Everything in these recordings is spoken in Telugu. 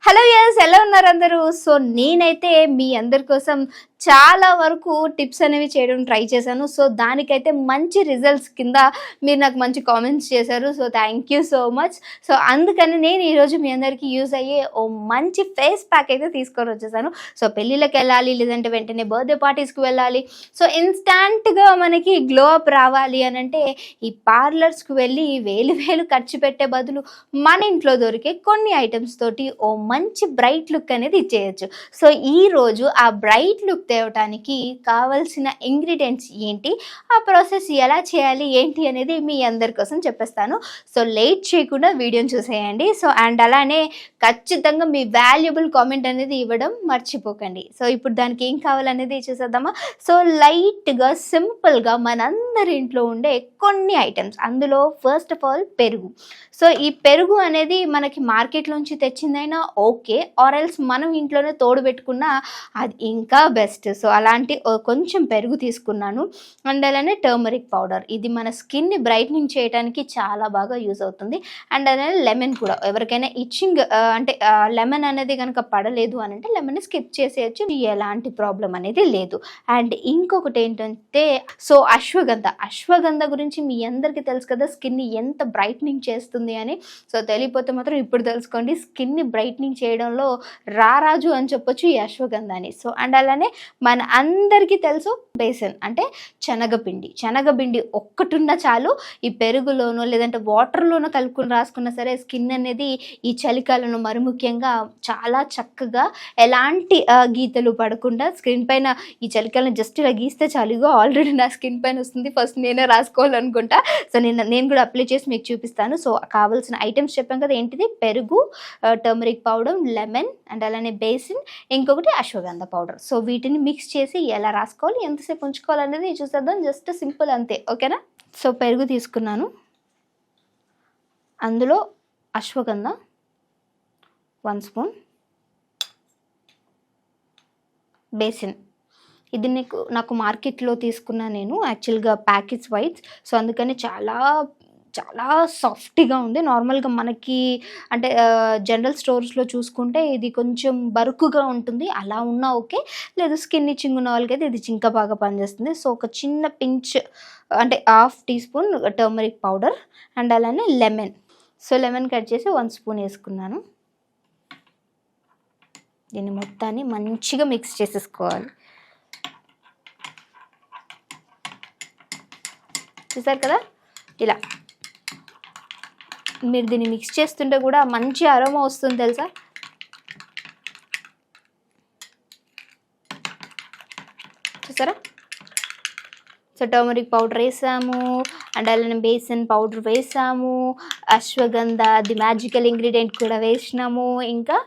హలో యస్, ఎలా ఉన్నారు అందరూ? సో నేనైతే మీ అందరి కోసం చాలా వరకు టిప్స్ అనేవి చేయడం ట్రై చేశాను. సో దానికైతే మంచి రిజల్ట్స్ కింద మీరు నాకు మంచి కామెంట్స్ చేశారు. So thank you so much. So అందుకని నేను ఈరోజు మీ అందరికీ యూజ్ అయ్యే ఓ మంచి ఫేస్ ప్యాక్ అయితే తీసుకొని వచ్చేసాను. సో పెళ్ళిళ్ళకి వెళ్ళాలి, లేదంటే వెంటనే బర్త్డే పార్టీస్కి వెళ్ళాలి, సో ఇన్స్టాంట్గా మనకి గ్లో అప్ రావాలి అని అంటే ఈ పార్లర్స్కి వెళ్ళి వేలు ఖర్చు పెట్టే బదులు మన ఇంట్లో దొరికే కొన్ని ఐటమ్స్ తోటి ఓ మంచి బ్రైట్ లుక్ అనేది ఇచ్చేయచ్చు. సో ఈరోజు ఆ బ్రైట్ లుక్ తేవటానికి కావాల్సిన ఇంగ్రీడియంట్స్ ఏంటి, ఆ ప్రాసెస్ ఎలా చేయాలి ఏంటి అనేది మీ అందరి కోసం చెప్పేస్తాను. సో లేట్ చేయకుండా వీడియోని చూసేయండి. సో అండ్ అలానే ఖచ్చితంగా మీ వాల్యుబుల్ కామెంట్ అనేది ఇవ్వడం మర్చిపోకండి. సో ఇప్పుడు దానికి ఏం కావాలనేది చూసేద్దామా. సో లైట్గా సింపుల్గా మనందరి ఇంట్లో ఉండే కొన్ని ఐటమ్స్, అందులో ఫస్ట్ ఆఫ్ ఆల్ పెరుగు. సో ఈ పెరుగు అనేది మనకి మార్కెట్లోంచి తెచ్చిందైనా ఓకే, ఆర్ ఎల్స్ మనం ఇంట్లోనే తోడు పెట్టుకున్నా అది ఇంకా బెస్ట్. సో అలాంటి కొంచెం పెరుగు తీసుకున్నాను. అండ్ అలానే టర్మరిక్ పౌడర్, ఇది మన స్కిన్ని బ్రైట్నింగ్ చేయడానికి చాలా బాగా యూజ్ అవుతుంది. అండ్ అలానే లెమన్ కూడా, ఎవరికైనా ఇచ్చింగ్ అంటే లెమన్ అనేది కనుక పడలేదు అని అంటే లెమన్ స్కిప్ చేసేయచ్చు, ఎలాంటి ప్రాబ్లం అనేది లేదు. అండ్ ఇంకొకటి ఏంటంటే సో అశ్వగంధ గురించి మీ అందరికీ తెలుసు కదా, స్కిన్ని ఎంత బ్రైట్నింగ్ చేస్తుంది అని. సో తెలియపోతే మాత్రం ఇప్పుడు తెలుసుకోండి, స్కిన్ని బ్రైట్నింగ్ చేయడంలో రారాజు అని చెప్పొచ్చు ఈ అశ్వగంధాని. సో అండ్ అలానే మన అందరికీ తెలుసు బేసన్ అంటే శనగపిండి ఒక్కటున్నా చాలు. ఈ పెరుగులోనో లేదంటే వాటర్లోనో కలుపుకొని రాసుకున్నా సరే స్కిన్ అనేది ఈ చలికాలంలో మరి ముఖ్యంగా చాలా చక్కగా ఎలాంటి గీతలు పడకుండా స్కిన్ పైన ఈ చలికాలం జస్ట్ ఇలా గీస్తే చాలుగా ఆల్రెడీ నా స్కిన్ పైన వస్తుంది, ఫస్ట్ నేనే రాసుకోవాలనుకుంటా. సో నేను కూడా అప్లై చేసి మీకు చూపిస్తాను. సో కావాల్సిన ఐటమ్స్ చెప్పాం కదా, ఏంటిది పెరుగు, టర్మరిక్ పౌడర్, లెమన్ అండ్ అలానే బేసిన్, ఇంకొకటి అశ్వగంధ పౌడర్. సో వీటిని మిక్స్ చేసి ఎలా రాసుకోవాలి, ఎంతసేపు ఉంచుకోవాలనేది చూసేద్దాం. జస్ట్ సింపుల్ అంతే, ఓకేనా. సో పెరుగు తీసుకున్నాను, అందులో అశ్వగంధ 1 స్పూన్, బేసిన్ ఇది నాకు మార్కెట్లో తీసుకున్నా నేను, యాక్చువల్గా ప్యాకెట్స్ వైజ్. సో అందుకని చాలా సాఫ్ట్గా ఉంది. నార్మల్గా మనకి అంటే జనరల్ స్టోర్స్లో చూసుకుంటే ఇది కొంచెం బరుకుగా ఉంటుంది, అలా ఉన్నా ఓకే. లేదు స్కిన్ ఇచ్చింగ్ ఉన్న వాళ్ళకైతే ఇది ఇంకా బాగా పనిచేస్తుంది. సో ఒక చిన్న పించ్ అంటే 1/2 teaspoon turmeric powder and అలానే లెమన్. సో లెమన్ కట్ చేసి 1 స్పూన్ వేసుకున్నాను. దీన్ని మొత్తాన్ని మంచిగా మిక్స్ చేసేసుకోవాలి. చూసారు కదా, ఇలా మీరు దీన్ని మిక్స్ చేస్తుంటే కూడా మంచి అరోమా వస్తుంది తెలుసా. చూసారా, సో టర్మరిక్ పౌడర్ వేసాము అండ్ అలానే బేసన్ పౌడర్ వేసాము, అశ్వగంధ ది మ్యాజికల్ ఇంగ్రీడియంట్ కూడా వేసినాము, ఇంకా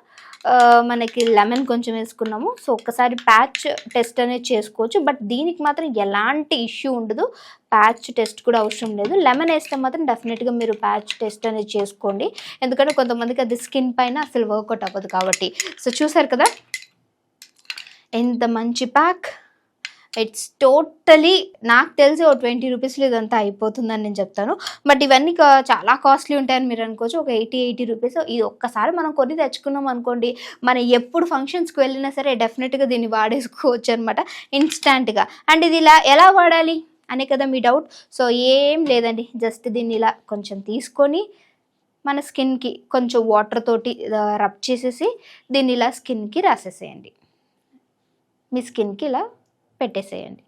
మనకి లెమన్ కొంచెం వేసుకున్నాము. సో ఒక్కసారి ప్యాచ్ టెస్ట్ అనేది చేసుకోవచ్చు, బట్ దీనికి మాత్రం ఎలాంటి ఇష్యూ ఉండదు, ప్యాచ్ టెస్ట్ కూడా అవసరం లేదు. లెమన్ వేస్తే మాత్రం డెఫినెట్గా మీరు ప్యాచ్ టెస్ట్ అనేది చేసుకోండి, ఎందుకంటే కొంతమందికి అది స్కిన్ పైన అసలు వర్కౌట్ అవ్వదు కాబట్టి. సో చూసారు కదా ఎంత మంచి ప్యాక్. ఇట్స్ టోటలీ నాకు తెలిసి ఓ 20 రూపీస్లో ఇదంతా అయిపోతుందని నేను చెప్తాను. బట్ ఇవన్నీ చాలా కాస్ట్లీ ఉంటాయని మీరు అనుకోవచ్చు, ఒక 80 రూపీస్. ఇది ఒక్కసారి మనం కొని తెచ్చుకున్నాం అనుకోండి, మనం ఎప్పుడు ఫంక్షన్స్కి వెళ్ళినా సరే డెఫినెట్గా దీన్ని వాడేసుకోవచ్చు అనమాట ఇన్స్టాంట్గా. అండ్ ఇది ఎలా వాడాలి అనే కదా మీ డౌట్. సో ఏం లేదండి, జస్ట్ దీన్ని ఇలా కొంచెం తీసుకొని మన స్కిన్కి కొంచెం వాటర్ తోటి రబ్ చేసేసి దీన్ని ఇలా స్కిన్కి రాసేసేయండి, మీ స్కిన్కి ఇలా పెట్టేసేయండి.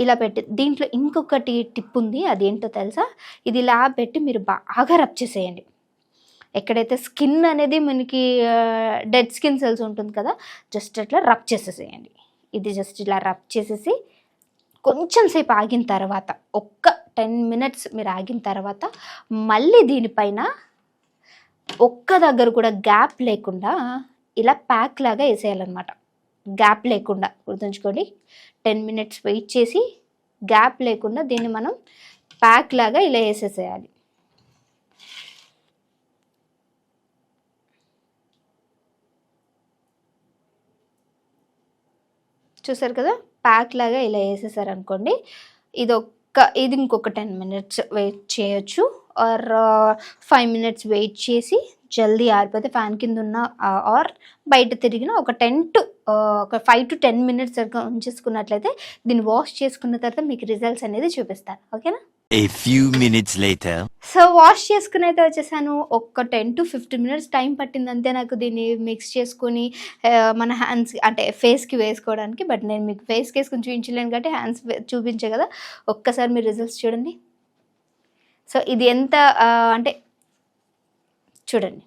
ఇలా పెట్టి దీంట్లో ఇంకొకటి టిప్ ఉంది, అదేంటో తెలుసా, ఇది ఇలా పెట్టి మీరు బాగా రబ్ చేసేయండి. ఎక్కడైతే స్కిన్ అనేది మనకి డెడ్ స్కిన్ సెల్స్ ఉంటుంది కదా, జస్ట్ అట్లా రబ్ చేసేసేయండి. ఇది జస్ట్ ఇలా రబ్ చేసేసి కొంచెం సేపు ఆగిన తర్వాత, ఒక్క 10 మినిట్స్ మీరు ఆగిన తర్వాత మళ్ళీ దీనిపైన ఒక్క దగ్గర కూడా గ్యాప్ లేకుండా ఇలా ప్యాక్ లాగా వేసేయాలన్నమాట. గ్యాప్ లేకుండా గుర్తుంచుకోండి, 10 మినిట్స్ వెయిట్ చేసి గ్యాప్ లేకుండా దీన్ని మనం ప్యాక్ లాగా ఇలా వేసేసేయాలి. చూసారు కదా, ప్యాక్ లాగా ఇలా వేసేసారు అనుకోండి, ఇది ఇంకొక 10 మినిట్స్ వెయిట్ చేయొచ్చు, ఆర్ 5 మినిట్స్ వెయిట్ చేసి జల్దీ ఆరిపోతే ఫ్యాన్ కింద ఉన్న ఆర్ బయట తిరిగిన ఒక 5 to 10 మినిట్స్ వరకు ఉంచేసుకున్నట్లయితే దీన్ని వాష్ చేసుకున్న తర్వాత మీకు రిజల్ట్స్ అనేది చూపిస్తాను. ఓకేనా? A few minutes later. So wash చేసుకుని అయితే వచ్చేసాను. ఒక 10 to 15 మినిట్స్ టైం పట్టింది అంతే నాకు దీన్ని మిక్స్ చేసుకొని మన హ్యాండ్స్ అంటే ఫేస్కి వేసుకోవడానికి. బట్ నేను మీకు ఫేస్కి వేసుకుని చూపించలేను కాబట్టి హ్యాండ్స్ చూపించే కదా. ఒక్కసారి మీరు రిజల్ట్స్ చూడండి. సో ఇది ఎంత అంటే చూడండి,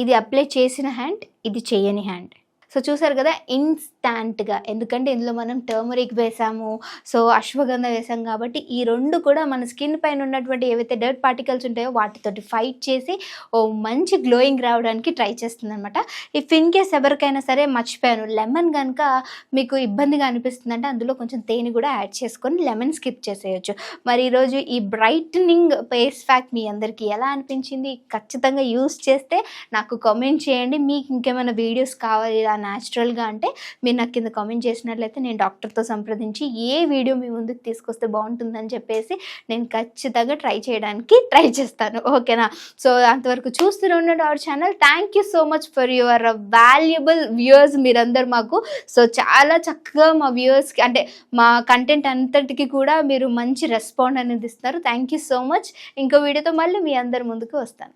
ఇది అప్లై చేసిన హ్యాండ్, ఇది చేయని హ్యాండ్. సో చూసారు కదా ఇన్స్టాంట్గా, ఎందుకంటే ఇందులో మనం టర్మరిక్ వేసాము, సో అశ్వగంధ వేసాం కాబట్టి ఈ రెండు కూడా మన స్కిన్ పైన ఉన్నటువంటి ఏవైతే డర్ట్ పార్టికల్స్ ఉంటాయో వాటితోటి ఫైట్ చేసి ఓ మంచి గ్లోయింగ్ రావడానికి ట్రై చేస్తుంది అనమాట. ఇఫ్ ఇన్ కేస్ ఎవరికైనా సరే మర్చిపోయాను, లెమన్ కనుక మీకు ఇబ్బందిగా అనిపిస్తుందంటే అందులో కొంచెం తేనె కూడా యాడ్ చేసుకొని లెమన్ స్కిప్ చేసేయచ్చు. మరి ఈరోజు ఈ బ్రైట్నింగ్ ఫేస్ ప్యాక్ మీ అందరికీ ఎలా అనిపించింది? ఖచ్చితంగా యూస్ చేస్తే నాకు కామెంట్ చేయండి. మీకు ఇంకేమైనా వీడియోస్ కావాలి న్యాచురల్గా అంటే మీరు నాకు కింద కామెంట్ చేసినట్లయితే నేను డాక్టర్తో సంప్రదించి ఏ వీడియో మీ ముందుకు తీసుకొస్తే బాగుంటుందని చెప్పేసి నేను ఖచ్చితంగా ట్రై చేస్తాను. ఓకేనా? సో అంతవరకు చూస్తూనే ఉండండి our channel. Thank you so much for your valuable viewers మీరందరూ మాకు. సో చాలా చక్కగా మా వ్యూవర్స్కి అంటే మా కంటెంట్ అంతటికి కూడా మీరు మంచి రెస్పాండ్ అనేది ఇస్తున్నారు. Thank you so much. ఇంకో వీడియోతో మళ్ళీ మీ అందరి ముందుకు వస్తాను.